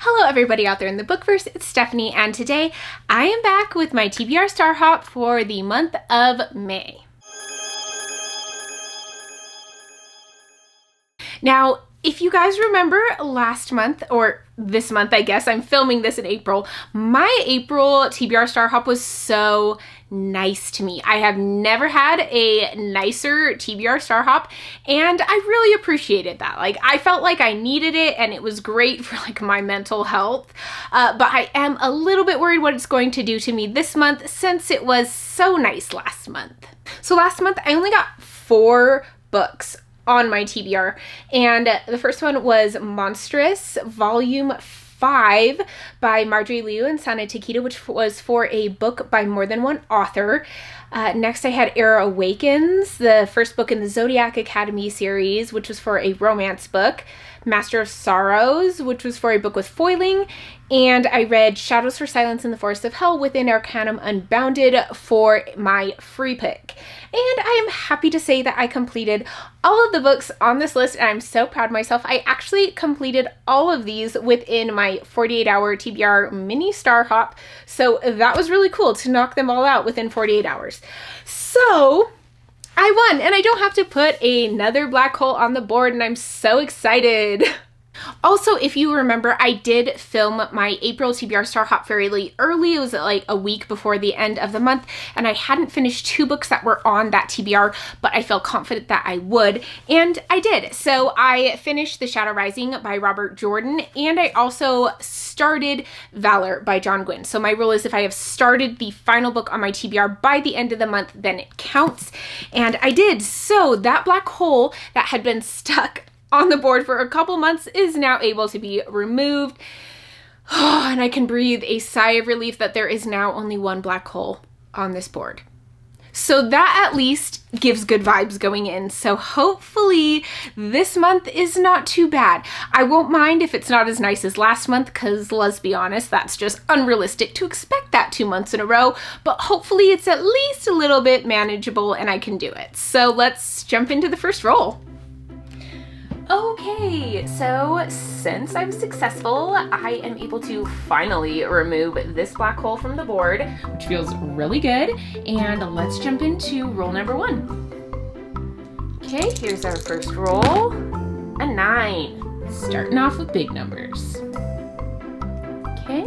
Hello everybody out there in the bookverse, it's Stephanie, and today I am back with my TBR Star Hop for the month of May. Now, if you guys remember last month, or this month I guess, I'm filming this in April, my April TBR Star Hop was so nice to me. I have never had a nicer TBR Star Hop, and I really appreciated that. Like, I felt like I needed it, and it was great for like my mental health, but I am a little bit worried what it's going to do to me this month since it was so nice last month. So last month I only got 4 books on my TBR, and the first one was Monstrous Volume 5 by Marjorie Liu and Sana Takeda, which was for a book by more than one author. Next I had Era Awakens, the first book in the Zodiac Academy series, which was for a romance book. Master of Sorrows, which was for a book with foiling, and I read Shadows for Silence in the Forest of Hell within Cosmere Unbounded for my free pick. And I am happy to say that I completed all of the books on this list, and I'm so proud of myself. I actually completed all of these within my 48-hour TBR mini Star Hop, so that was really cool to knock them all out within 48 hours. So I won, and I don't have to put another black hole on the board, and I'm so excited. Also, if you remember, I did film my April TBR Star Hop fairly early. It was like a week before the end of the month, and I hadn't finished 2 books that were on that TBR, but I felt confident that I would, and I did. So I finished The Shadow Rising by Robert Jordan, and I also started Valor by John Gwynne. So my rule is if I have started the final book on my TBR by the end of the month, then it counts, and I did. So that black hole that had been stuck on the board for a couple months is now able to be removed. And I can breathe a sigh of relief that there is now only one black hole on this board. So that at least gives good vibes going in. So hopefully this month is not too bad. I won't mind if it's not as nice as last month, because let's be honest, that's just unrealistic to expect that 2 months in a row. But hopefully it's at least a little bit manageable and I can do it. So let's jump into the first roll. Okay, so since I'm successful, I am able to finally remove this black hole from the board, which feels really good. And let's jump into roll number 1. Okay, here's our first roll. A 9. Starting off with big numbers. Okay.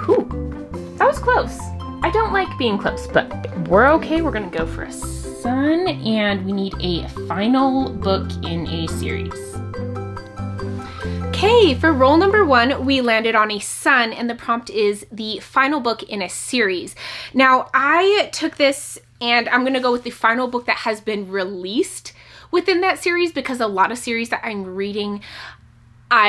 Whew, that was close. I don't like being close, but we're okay. We're gonna go for a Sun, and we need a final book in a series. Okay, for roll number 1, we landed on a Sun, and the prompt is the final book in a series. Now, I took this, and I'm gonna go with the final book that has been released within that series, because a lot of series that I'm reading,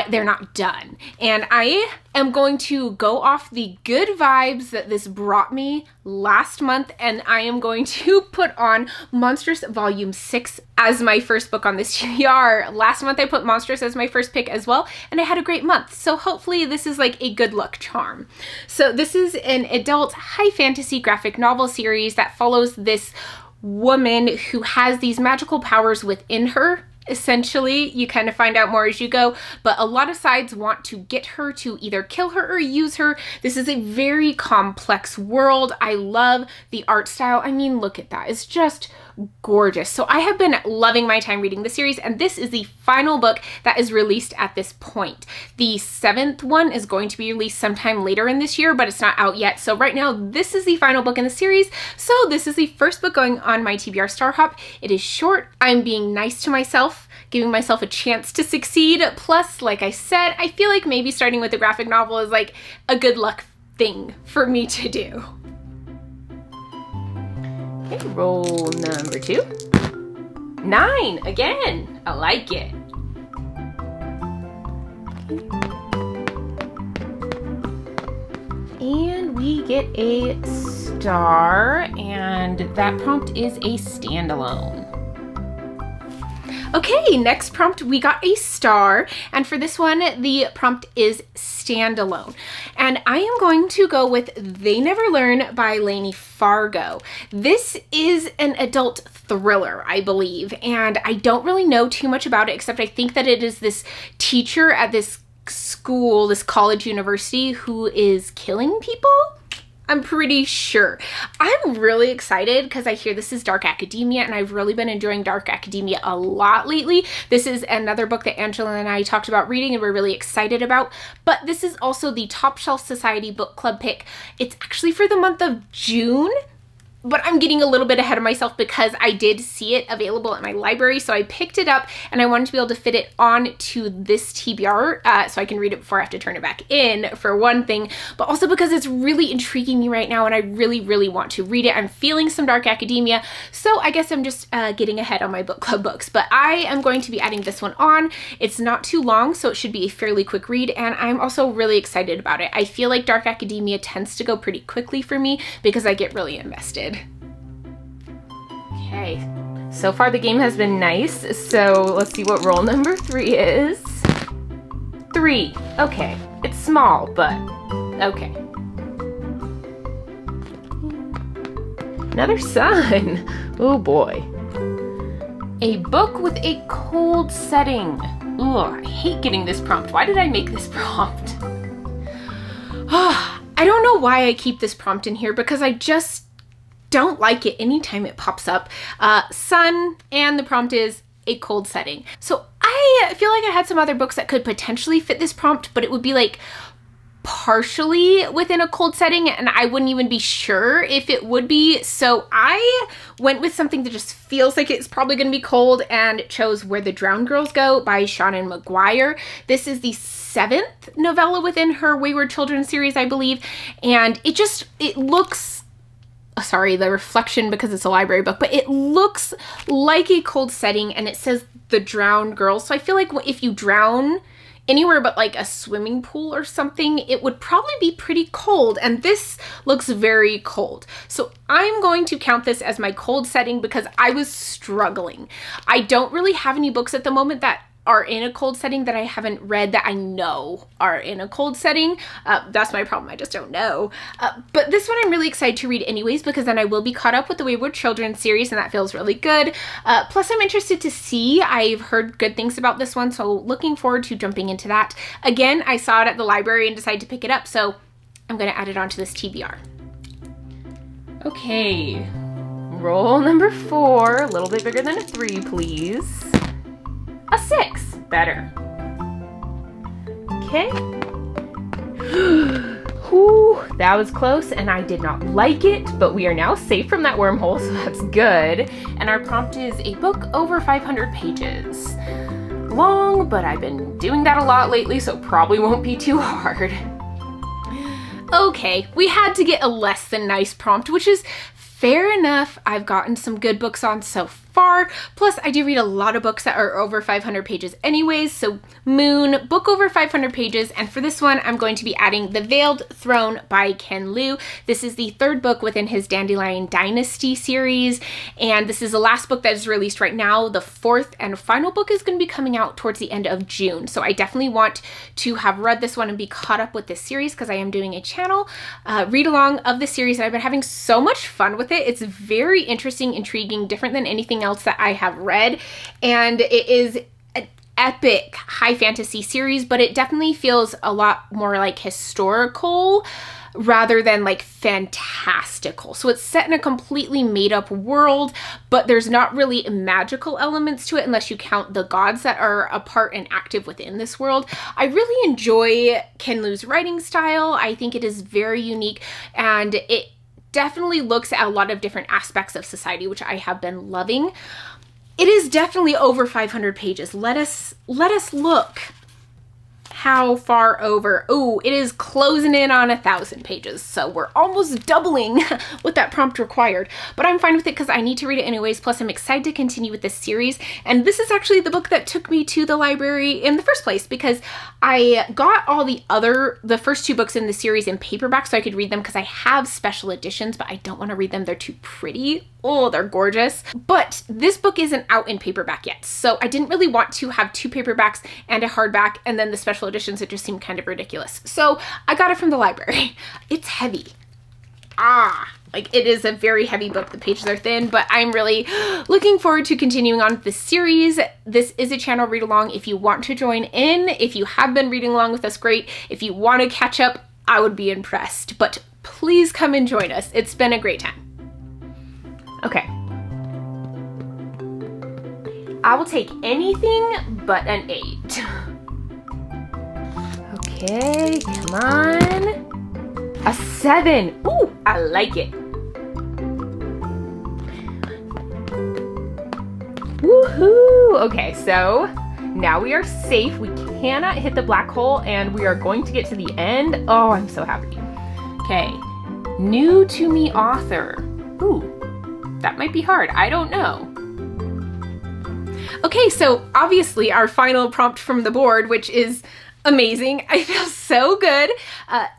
they're not done. And I am going to go off the good vibes that this brought me last month, and I am going to put on Monstrous Volume 6 as my first book on this TBR. Last month I put Monstrous as my first pick as well, and I had a great month. So hopefully this is like a good luck charm. So this is an adult high fantasy graphic novel series that follows this woman who has these magical powers within her. Essentially, you kind of find out more as you go, but a lot of sides want to get her to either kill her or use her. This is a very complex world. I love the art style. I mean, look at that. It's just gorgeous. So I have been loving my time reading the series, and this is the final book that is released at this point. The 7th one is going to be released sometime later in this year, but it's not out yet. So right now, this is the final book in the series. So this is the first book going on my TBR Star Hop. It is short. I'm being nice to myself, giving myself a chance to succeed. Plus, like I said, I feel like maybe starting with a graphic novel is like a good luck thing for me to do. Okay, roll number 2. 9, again. I like it. And we get a star, and that prompt is a standalone. Okay, next prompt, we got a star, and for this one, the prompt is standalone. And I am going to go with They Never Learn by Lainey Fargo. This is an adult thriller, I believe, and I don't really know too much about it, except I think that it is this teacher at this school, this college university, who is killing people. I'm pretty sure. I'm really excited because I hear this is dark academia, and I've really been enjoying dark academia a lot lately. This is another book that Angela and I talked about reading and we're really excited about, but this is also the Top Shelf Society book club pick. It's actually for the month of June, but I'm getting a little bit ahead of myself because I did see it available at my library, so I picked it up and I wanted to be able to fit it on to this TBR so I can read it before I have to turn it back in, for one thing, but also because it's really intriguing me right now and I really, really want to read it. I'm feeling some dark academia, so I guess I'm just getting ahead on my book club books, but I am going to be adding this one on. It's not too long, so it should be a fairly quick read, and I'm also really excited about it. I feel like dark academia tends to go pretty quickly for me because I get really invested. Okay, so far the game has been nice, so let's see what roll number 3 is. 3, okay, it's small, but okay. Another sun, oh boy. A book with a cold setting. Ooh, I hate getting this prompt. Why did I make this prompt? I don't know why I keep this prompt in here because I just don't like it anytime it pops up. Sun, and the prompt is a cold setting. So I feel like I had some other books that could potentially fit this prompt, but it would be like partially within a cold setting, and I wouldn't even be sure if it would be. So I went with something that just feels like it's probably going to be cold and chose Where the Drowned Girls Go by Shannon McGuire. This is the 7th novella within her Wayward Children series, I believe, and it looks, sorry, the reflection because it's a library book, but it looks like a cold setting, and it says The Drowned Girls. So I feel like if you drown anywhere but like a swimming pool or something, it would probably be pretty cold, and this looks very cold. So I'm going to count this as my cold setting because I was struggling. I don't really have any books at the moment that are in a cold setting that I haven't read that I know are in a cold setting. That's my problem, I just don't know. But this one I'm really excited to read anyways because then I will be caught up with the Wayward Children series, and that feels really good. Plus I'm interested to see, I've heard good things about this one, so looking forward to jumping into that. Again, I saw it at the library and decided to pick it up, so I'm gonna add it onto this TBR. Okay, roll number 4, a little bit bigger than a 3, please. A 6, better. Okay. Whew, that was close and I did not like it, but we are now safe from that wormhole, so that's good. And our prompt is a book over 500 pages. Long, but I've been doing that a lot lately, so probably won't be too hard. Okay, we had to get a less than nice prompt, which is fair enough. I've gotten some good books on so far. Plus, I do read a lot of books that are over 500 pages anyways. So Moon, book over 500 pages. And for this one, I'm going to be adding The Veiled Throne by Ken Liu. This is the 3rd book within his Dandelion Dynasty series. And this is the last book that is released right now. The 4th and final book is going to be coming out towards the end of June. So I definitely want to have read this one and be caught up with this series because I am doing a channel read along of the series. And I've been having so much fun with it. It's very interesting, intriguing, different than anything else that I have read, and it is an epic high fantasy series, but it definitely feels a lot more like historical rather than like fantastical. So it's set in a completely made up world, but there's not really magical elements to it unless you count the gods that are a part and active within this world. I really enjoy Ken Liu's writing style. I think it is very unique, and it definitely looks at a lot of different aspects of society, which I have been loving. It is definitely over 500 pages. Let us look. how far over. Oh, it is closing in on 1,000 pages. So we're almost doubling what that prompt required, but I'm fine with it because I need to read it anyways. Plus I'm excited to continue with this series. And this is actually the book that took me to the library in the first place, because I got all the first 2 books in the series in paperback so I could read them, because I have special editions, but I don't want to read them. They're too pretty. Oh, they're gorgeous. But this book isn't out in paperback yet. So I didn't really want to have 2 paperbacks and a hardback and then the special editions. It just seemed kind of ridiculous. So I got it from the library. It's heavy. Like it is a very heavy book. The pages are thin, but I'm really looking forward to continuing on with this series. This is a channel read along. If you want to join in, if you have been reading along with us, great. If you want to catch up, I would be impressed, but please come and join us. It's been a great time. Okay. I will take anything but an 8. Okay, come on. A 7. Ooh, I like it. Woohoo! Okay, so now we are safe. We cannot hit the black hole and we are going to get to the end. Oh, I'm so happy. Okay, new to me author. Ooh, that might be hard. I don't know. Okay, so obviously our final prompt from the board, which is amazing, I feel so good,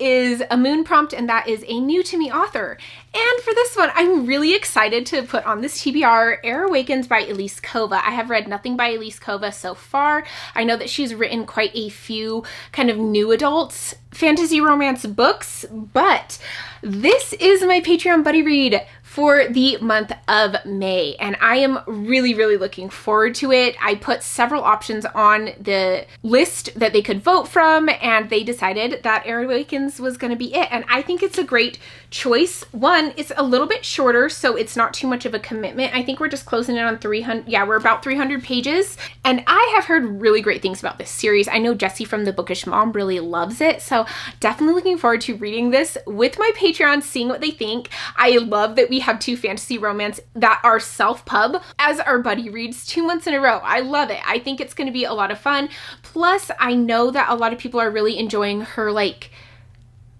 is a moon prompt, and that is a new to me author. And for this one, I'm really excited to put on this TBR, Air Awakens by Elise Kova. I have read nothing by Elise Kova so far. I know that she's written quite a few kind of new adult fantasy romance books, but this is my Patreon buddy read for the month of May, and I am really, really looking forward to it. I put several options on the list that they could vote from, and they decided that Air Awakens was going to be it, and I think it's a great choice. One, it's a little bit shorter, so it's not too much of a commitment. I think we're just closing in on 300, yeah, we're about 300 pages, and I have heard really great things about this series. I know Jessie from The Bookish Mom really loves it, so definitely looking forward to reading this with my Patreon, seeing what they think. I love that we have 2 fantasy romance that are self-pub as our buddy reads 2 months in a row. I love it. I think it's going to be a lot of fun. Plus, I know that a lot of people are really enjoying her, like,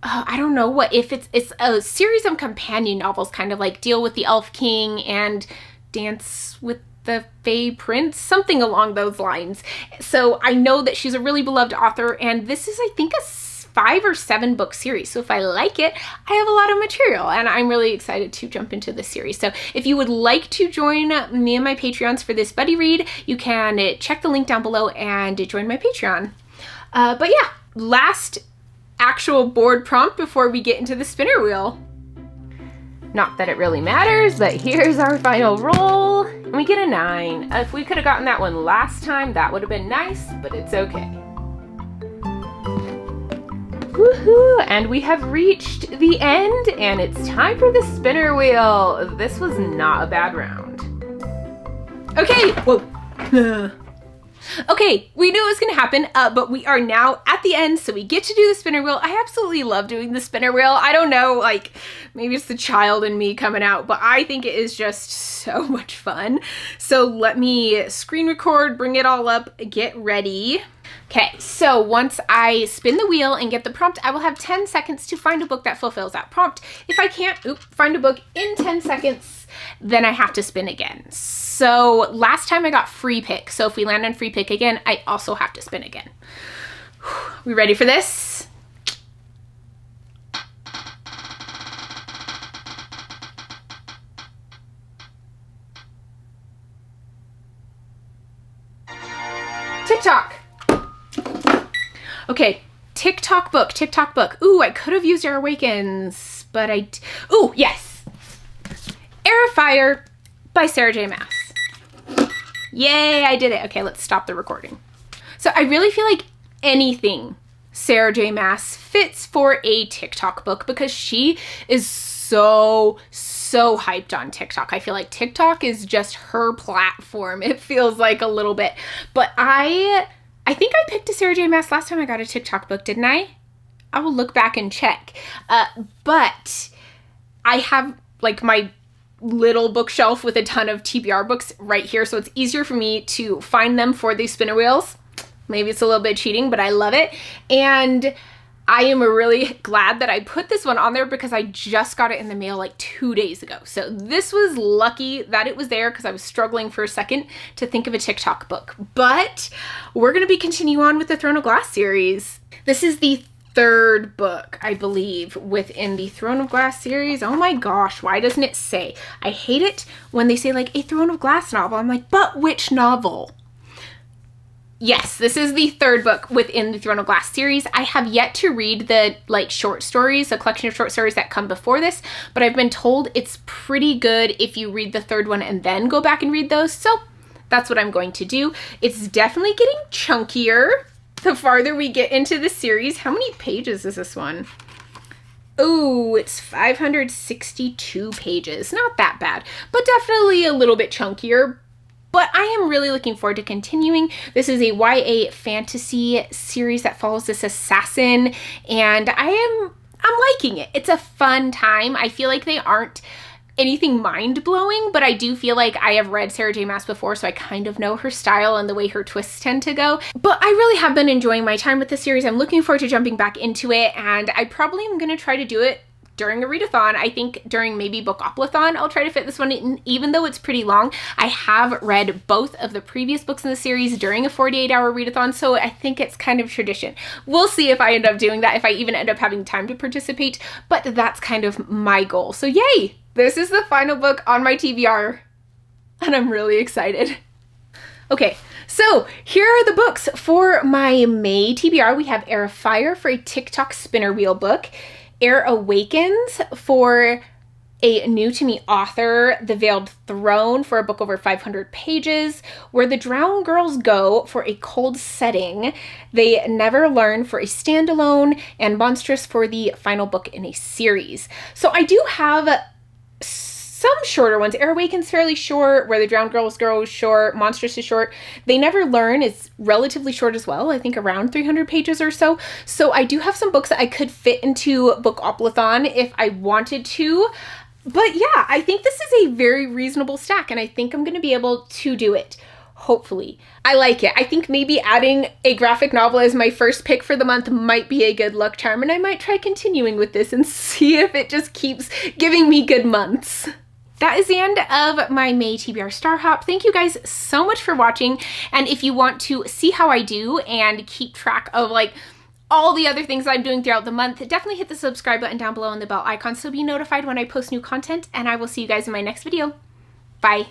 I don't know what, if it's a series of companion novels, kind of like Deal with the Elf King and Dance with the Fae Prince, something along those lines. So I know that she's a really beloved author, and this is, I think, a 5 or 7 book series. So if I like it, I have a lot of material, and I'm really excited to jump into this series. So if you would like to join me and my Patreons for this buddy read, you can check the link down below and join my Patreon. But yeah, last actual board prompt before we get into the spinner wheel. Not that it really matters, but here's our final roll, and we get a 9. If we could have gotten that one last time, that would have been nice, but it's okay. Woohoo! And we have reached the end, and it's time for the spinner wheel. This was not a bad round. Okay, whoa. Okay, we knew it was gonna happen, but we are now at the end, so we get to do the spinner wheel. I absolutely love doing the spinner wheel. I don't know, like, maybe it's the child in me coming out, but I think it is just so much fun. So let me screen record, bring it all up, get ready. Okay, so once I spin the wheel and get the prompt, I will have 10 seconds to find a book that fulfills that prompt. If I can't find a book in 10 seconds, then I have to spin again. So last time I got free pick, so if we land on free pick again, I also have to spin again. We ready for this? TikTok. Okay, TikTok book, TikTok book. Ooh, I could have used Air Awakens, but ooh, yes. Air of Fire by Sarah J. Maas. Yay, I did it. Okay, let's stop the recording. So I really feel like anything Sarah J. Maas fits for a TikTok book, because she is so hyped on TikTok. I feel like TikTok is just her platform. It feels like a little bit, but I think I picked a Sarah J. Maas last time I got a TikTok book, didn't I? I will look back and check. But I have like my little bookshelf with a ton of TBR books right here, so it's easier for me to find them for these spinner wheels. Maybe it's a little bit cheating, but I love it. And I am really glad that I put this one on there because I just got it in the mail like 2 days ago. So this was lucky that it was there because I was struggling for a second to think of a TikTok book. But we're going to be continuing on with the Throne of Glass series. This is the third book, I believe, within the Throne of Glass series. Oh my gosh, why doesn't it say? I hate it when they say like a Throne of Glass novel. I'm like, but which novel? Yes, this is the third book within the Throne of Glass series. I have yet to read the like short stories, a collection of short stories that come before this, but I've been told it's pretty good if you read the third one and then go back and read those. So that's what I'm going to do. It's definitely getting chunkier the farther we get into the series. How many pages is this one? Oh, it's 562 pages. Not that bad, but definitely a little bit chunkier. But I am really looking forward to continuing. This is a YA fantasy series that follows this assassin, and I'm liking it. It's a fun time. I feel like they aren't anything mind-blowing, but I do feel like I have read Sarah J. Maas before, so I kind of know her style and the way her twists tend to go. But I really have been enjoying my time with the series. I'm looking forward to jumping back into it, and I probably am going to try to do it during a readathon. I think during maybe Bookathon, I'll try to fit this one in, even though it's pretty long. I have read both of the previous books in the series during a 48-hour readathon, so I think it's kind of tradition. We'll see if I end up doing that, if I even end up having time to participate, but that's kind of my goal. So yay! This is the final book on my TBR, and I'm really excited. Okay, so here are the books for my May TBR. We have Air of Fire for a TikTok spinner wheel book, Air Awakens for a new to me author, The Veiled Throne for a book over 500 pages, Where the Drowned Girls Go for a cold setting, They Never Learn for a standalone, and Monstrous for the final book in a series. So I do have some shorter ones. Air Awakens fairly short, Where the Drowned Girls Go is short, Monstrous is short. They Never Learn is relatively short as well, I think around 300 pages or so. So I do have some books that I could fit into Bookathon if I wanted to. But yeah, I think this is a very reasonable stack, and I think I'm going to be able to do it. Hopefully. I like it. I think maybe adding a graphic novel as my first pick for the month might be a good luck charm, and I might try continuing with this and see if it just keeps giving me good months. That is the end of my May TBR Star Hop. Thank you guys so much for watching, and if you want to see how I do and keep track of like all the other things I'm doing throughout the month, definitely hit the subscribe button down below and the bell icon so be notified when I post new content, and I will see you guys in my next video. Bye!